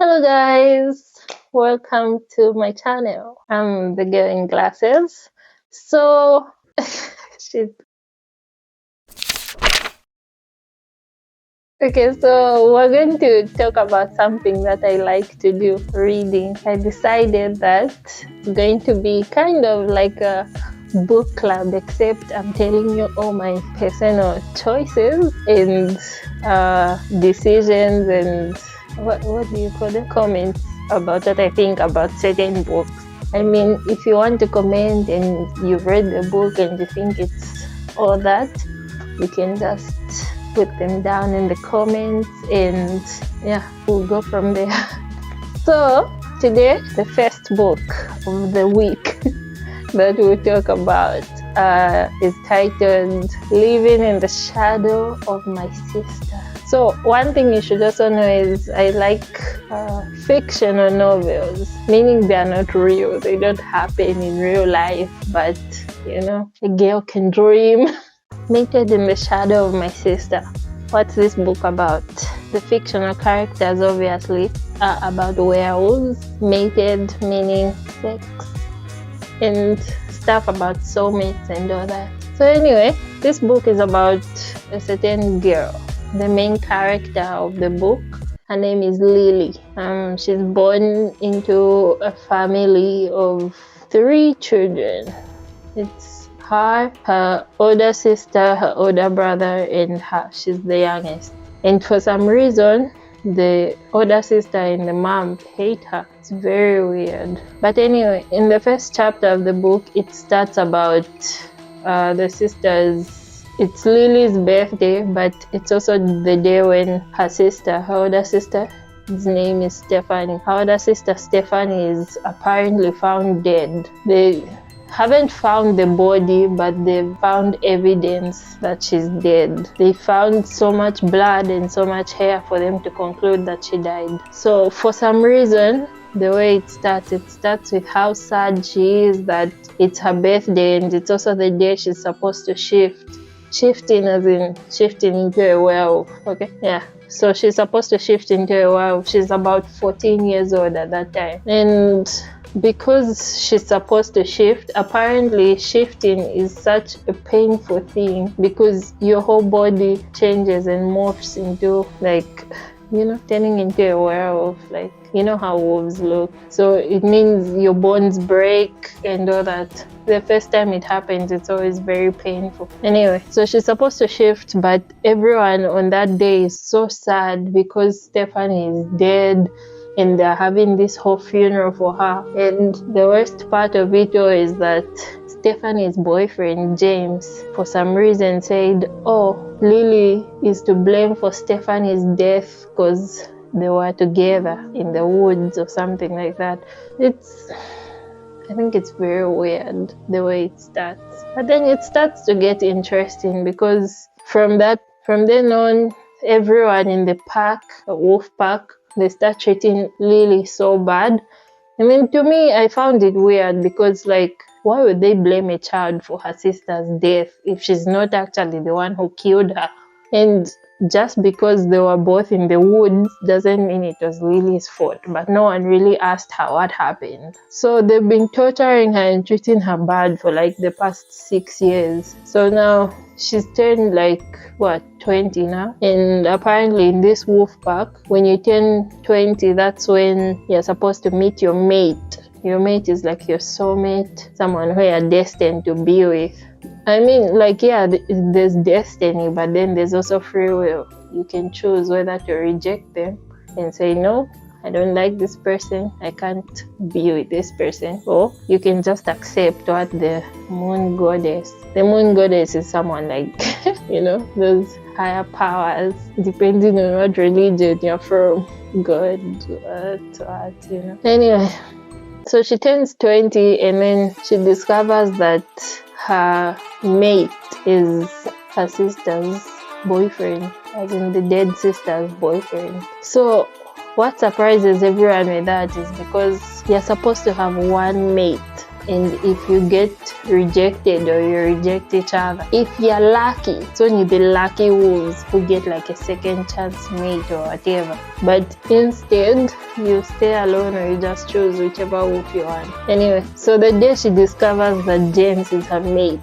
Hello guys, welcome to my channel. I'm the girl in glasses. So she's okay, so we're going to talk about something that I like to do, reading. I decided that it's going to be kind of like a book club, except I'm telling you all my personal choices and decisions and what do you call it? Comments about what I think about certain books. I mean, if you want to comment and you've read the book and you think it's all that, you can just put them down in the comments and yeah, we'll go from there. So today, the first book of the week that we'll talk about is titled Living in the Shadow of My Sister. So one thing you should also know is I like fictional novels, meaning they are not real. They don't happen in real life, but you know, a girl can dream. Mated in the Shadow of My Sister. What's this book about? The fictional characters obviously are about werewolves, mated meaning sex, and stuff about soulmates and all that. So anyway, this book is about a certain girl. The main character of the book, her name is Lily. She's born into a family of 3 children. It's her older sister, her older brother, and her. She's the youngest. And for some reason, the older sister and the mom hate her. It's very weird. But anyway, in the first chapter of the book, it starts about the sisters. It's Lily's birthday, but it's also the day when her sister, her older sister, his name is Stephanie. Her older sister Stephanie is apparently found dead. They haven't found the body, but they've found evidence that she's dead. They found so much blood and so much hair for them to conclude that she died. So for some reason, the way it starts with how sad she is that it's her birthday and it's also the day she's supposed to shifting as in shifting into a werewolf. Okay, yeah, so she's supposed to shift into a werewolf. She's about 14 years old at that time, and because she's supposed to shift, apparently shifting is such a painful thing because your whole body changes and morphs into, like, you know, turning into a werewolf, like, you know how wolves look. So it means your bones break and all that. The first time it happens, it's always very painful. Anyway, so she's supposed to shift, but everyone on that day is so sad because Stephanie is dead and they're having this whole funeral for her. And the worst part of it all is that Stephanie's boyfriend, James, for some reason said, oh, Lily is to blame for Stephanie's death because they were together in the woods or something like that. I think it's very weird the way it starts. But then it starts to get interesting because from then on, everyone in the pack, a wolf pack, they start treating Lily so bad. I mean, to me, I found it weird because, like, why would they blame a child for her sister's death if she's not actually the one who killed her? And just because they were both in the woods doesn't mean it was Lily's fault, but no one really asked her what happened. So they've been torturing her and treating her bad for like the past 6 years. So now she's turned like, what, 20 now? And apparently in this wolf pack, when you turn 20, that's when you're supposed to meet your mate. Your mate is like your soulmate, someone who you're destined to be with. I mean, like, yeah, there's destiny, but then there's also free will. You can choose whether to reject them and say, no, I don't like this person, I can't be with this person. Or you can just accept what the moon goddess. The moon goddess is someone like, you know, those higher powers, depending on what religion you're from. God, what, you know. Anyway, so she turns 20 and then she discovers that her mate is her sister's boyfriend, as in the dead sister's boyfriend. So what surprises everyone with that is because you're supposed to have one mate And if you get rejected or you reject each other, if you're lucky, it's only the lucky wolves who get like a second chance mate or whatever. But instead, you stay alone or you just choose whichever wolf you want. Anyway, so the day she discovers that James is her mate,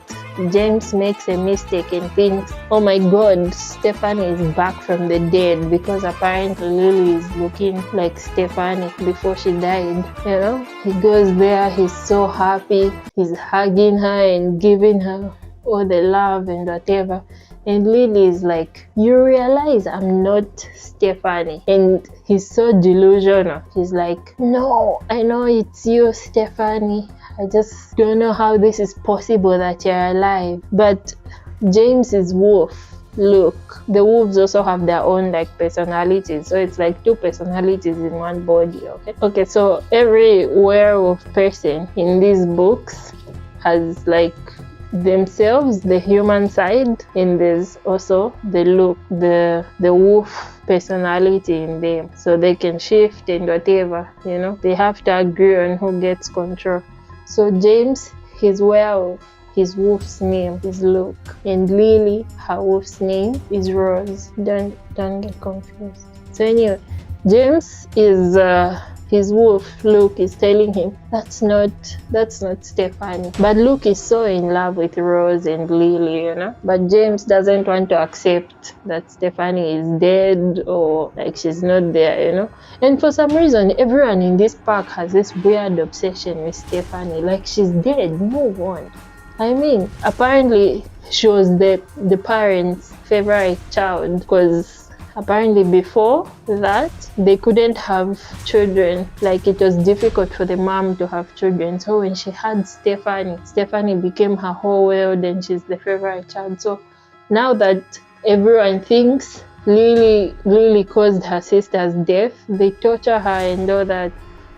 James makes a mistake and thinks, oh my god, Stephanie is back from the dead, because apparently Lily is looking like Stephanie before she died. You know, he goes there, he's so happy, he's hugging her and giving her all the love and whatever. And Lily is like, you realize I'm not Stephanie. And he's so delusional. He's like, no, I know it's you, Stephanie. I just don't know how this is possible that you're alive. But James is wolf. Look, the wolves also have their own like personalities. So it's like two personalities in one body, okay? So every werewolf person in these books has like themselves, the human side, and there's also the wolf personality in them, so they can shift and whatever, you know, they have to agree on who gets control. So James, his werewolf, his wolf's name is Luke, and Lily, her wolf's name is Rose. Don't get confused. So anyway, James is his wolf Luke is telling him that's not Stephanie. But Luke is so in love with Rose and Lily, you know. But James doesn't want to accept that Stephanie is dead or like she's not there, you know. And for some reason, everyone in this park has this weird obsession with Stephanie. Like she's dead, no one. I mean, apparently she was the parents' favorite child, because apparently before that they couldn't have children. Like it was difficult for the mom to have children. So when she had Stephanie became her whole world, and she's the favorite child. So now that everyone thinks Lily caused her sister's death, they torture her and all that.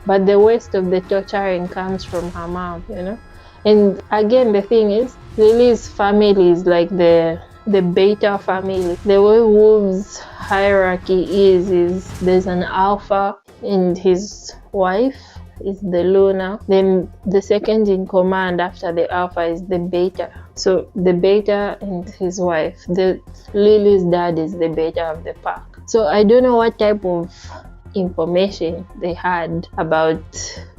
But the worst of the torturing comes from her mom, you know. And again, the thing is, Lily's family is like the beta family. The way wolves hierarchy is there's an alpha and his wife is the Luna. Then the second in command after the alpha is the beta. So the beta and his wife. Lily's dad is the beta of the pack. So I don't know what type of information they had about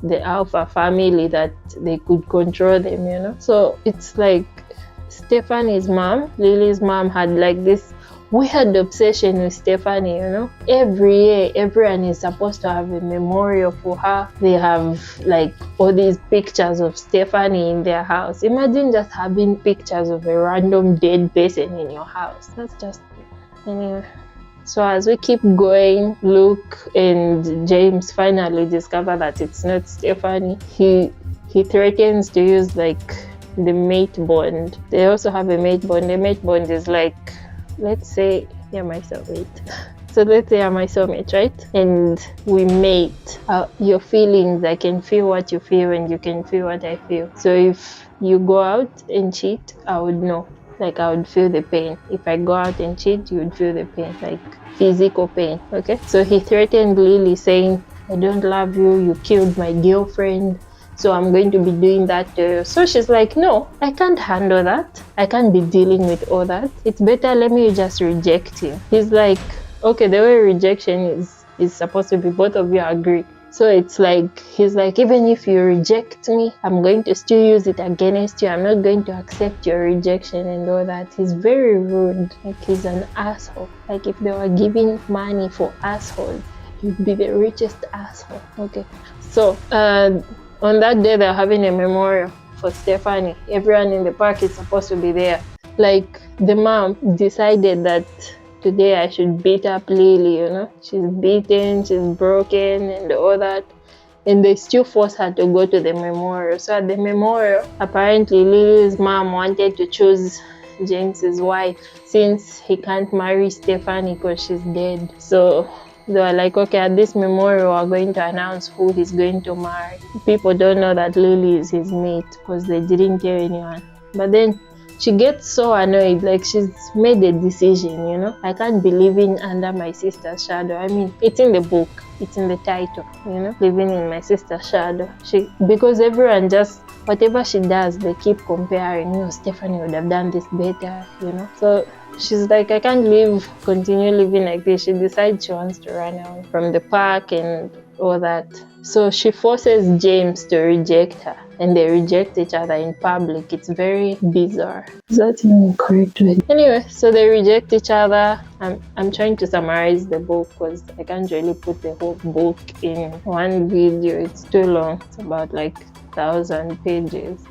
the alpha family that they could control them, you know. So it's like Stephanie's mom, Lily's mom, had like this weird obsession with Stephanie, you know. Every year, everyone is supposed to have a memorial for her. They have like all these pictures of Stephanie in their house. Imagine just having pictures of a random dead person in your house. That's just anyway. So as we keep going, Luke and James finally discover that it's not Stephanie. He threatens to use like the mate bond. They also have a mate bond. The mate bond is like, let's say you're my soulmate. So let's say I'm my soulmate, right? And we mate. Your feelings, I can feel what you feel and you can feel what I feel. So if you go out and cheat, I would know. Like I would feel the pain. If I go out and cheat, you would feel the pain, like physical pain, okay? So he threatened Lily saying, I don't love you, you killed my girlfriend, so I'm going to be doing that to you. So she's like, no, I can't handle that. I can't be dealing with all that. It's better let me just reject him. He's like, okay, the way rejection is supposed to be both of you agree. So it's like, he's like, even if you reject me, I'm going to still use it against you. I'm not going to accept your rejection and all that. He's very rude. Like he's an asshole. Like if they were giving money for assholes, he'd be the richest asshole. Okay. So on that day, they're having a memorial for Stephanie. Everyone in the park is supposed to be there. Like the mom decided that today I should beat up Lily, you know. She's beaten, she's broken and all that. And they still force her to go to the memorial. So at the memorial, apparently Lily's mom wanted to choose James's wife since he can't marry Stephanie because she's dead. So they were like, okay, at this memorial, we're going to announce who he's going to marry. People don't know that Lily is his mate because they didn't tell anyone. But then she gets so annoyed, like she's made a decision, you know. I can't be living under my sister's shadow. I mean, it's in the book, it's in the title, you know, living in my sister's shadow. Because everyone just, whatever she does, they keep comparing, you know, Stephanie would have done this better, you know. So she's like, I can't continue living like this. She decides she wants to run away from the park and all that. So she forces James to reject her, and they reject each other in public. It's very bizarre. Is that even the correct way? Anyway, so they reject each other. I'm trying to summarize the book because I can't really put the whole book in one video. It's too long. It's about like 1,000 pages.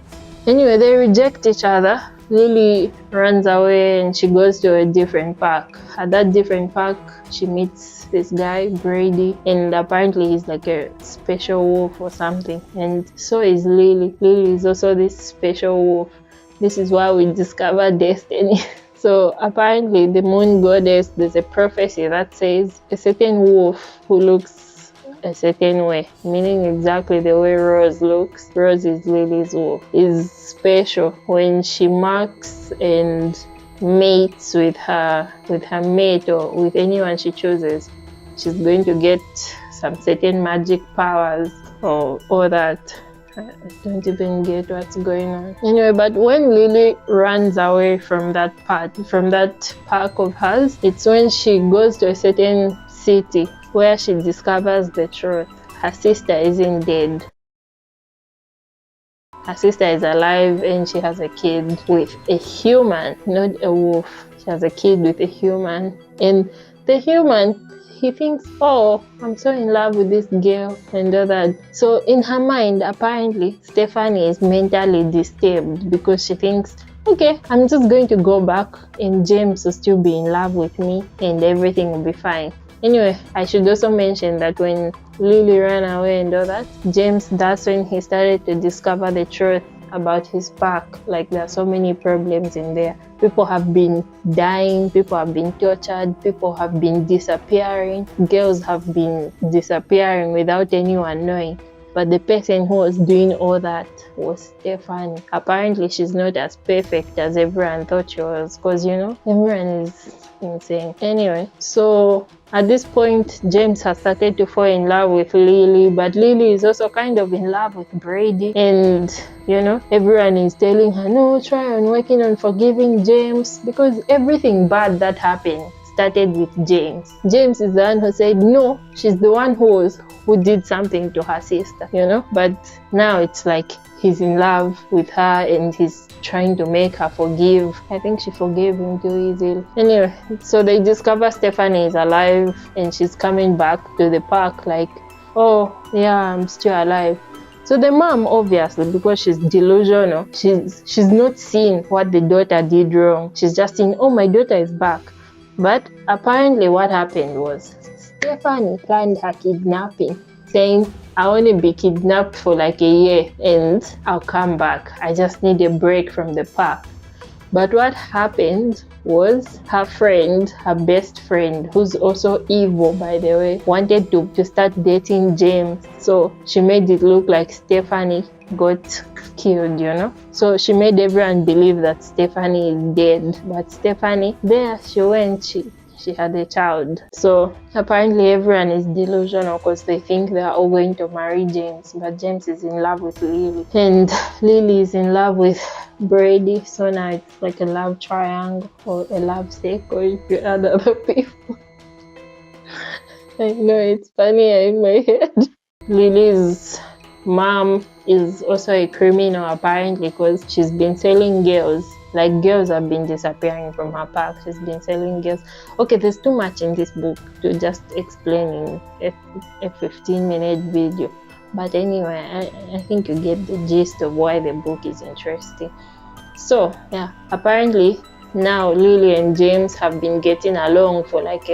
Anyway, they reject each other. Lily runs away and she goes to a different park. At that different park, she meets this guy, Brady, and apparently he's like a special wolf or something. And so is Lily. Lily is also this special wolf. This is why we discover destiny. So apparently the moon goddess, there's a prophecy that says a certain wolf who looks a certain way, meaning exactly the way Rose looks. Rose is Lily's wolf, is special. When she marks and mates with her mate or with anyone she chooses, she's going to get some certain magic powers or all that. I don't even get what's going on. Anyway, but when Lily runs away from that park of hers, it's when she goes to a certain city where she discovers the truth. Her sister isn't dead. Her sister is alive and she has a kid with a human, not a wolf. She has a kid with a human. And the human, he thinks, oh, I'm so in love with this girl and all that. So in her mind, apparently, Stephanie is mentally disturbed because she thinks, okay, I'm just going to go back and James will still be in love with me and everything will be fine. Anyway, I should also mention that when Lily ran away and all that, James, that's when he started to discover the truth about his park. Like, there are so many problems in there. People have been dying, people have been tortured, people have been disappearing, girls have been disappearing without anyone knowing. But the person who was doing all that was Stephanie. Apparently, she's not as perfect as everyone thought she was, because, you know, everyone is insane. Anyway, so at this point, James has started to fall in love with Lily, but Lily is also kind of in love with Brady. And, you know, everyone is telling her, no, try on working on forgiving James, because everything bad that happened started with James. James is the one who said no, she's the one who did something to her sister, you know. But now it's like he's in love with her and he's trying to make her forgive. I think she forgave him too easily. Anyway, so they discover Stephanie is alive and she's coming back to the park like, oh yeah, I'm still alive. So the mom, obviously, because she's delusional, she's not seeing what the daughter did wrong. She's just saying, oh, my daughter is back. But apparently what happened was Stephanie planned her kidnapping, saying, I want to be kidnapped for like a year and I'll come back. I just need a break from the park. But what happened was her friend, her best friend, who's also evil, by the way, wanted to start dating James. So she made it look like Stephanie got killed, you know. So she made everyone believe that Stephanie is dead. But Stephanie, there she went, she had a child. So apparently everyone is delusional because they think they are all going to marry James, but James is in love with Lily and Lily is in love with Brady. So now it's like a love triangle or a love circle if you add other people. I know, it's funny in my head. Lily's mom is also a criminal apparently because she's been selling girls. Like, girls have been disappearing from her park. She's been selling girls. Okay, there's too much in this book to just explain in a 15-minute video. But anyway, I think you get the gist of why the book is interesting. So, yeah, apparently now Lily and James have been getting along for like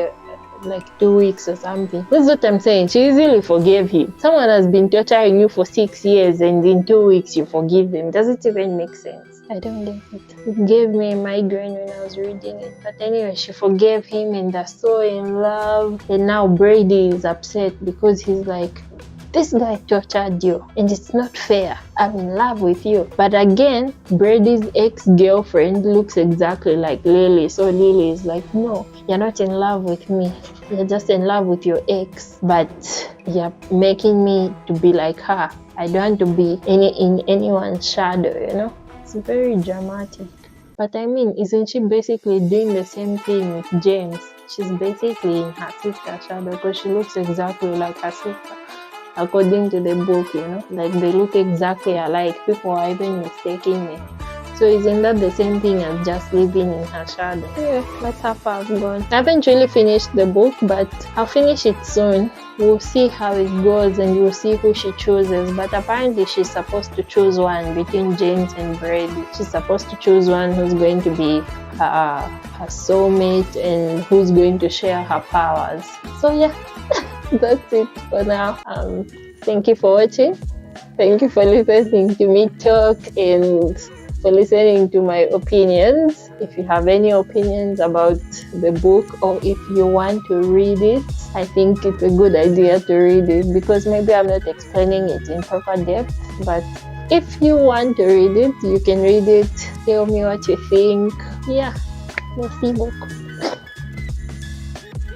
2 weeks or something. That's what I'm saying. She easily forgave him. Someone has been torturing you for 6 years and in 2 weeks you forgive them. Does it even make sense? I don't get it. It gave me a migraine when I was reading it. But anyway, she forgave him and they're so in love. And now Brady is upset because he's like, this guy tortured you and it's not fair. I'm in love with you. But again, Brady's ex-girlfriend looks exactly like Lily. So Lily is like, no, you're not in love with me. You're just in love with your ex. But you're making me to be like her. I don't want to be in anyone's shadow, you know? It's very dramatic. But I mean, isn't she basically doing the same thing with James? She's basically in her sister's shadow because she looks exactly like her sister. According to the book, you know, like they look exactly alike. People are even mistaking me. So isn't that the same thing as just living in her shadow? Yeah, that's how far I've gone. I haven't really finished the book, but I'll finish it soon. We'll see how it goes and we'll see who she chooses. But apparently she's supposed to choose one between James and Brady. She's supposed to choose one who's going to be her soulmate and who's going to share her powers. So yeah, that's it for now. Thank you for watching. Thank you for listening to me talk and for listening to my opinions. If you have any opinions about the book or if you want to read it, I think it's a good idea to read it because maybe I'm not explaining it in proper depth. But if you want to read it, you can read it. Tell me what you think. Yeah, let's see book.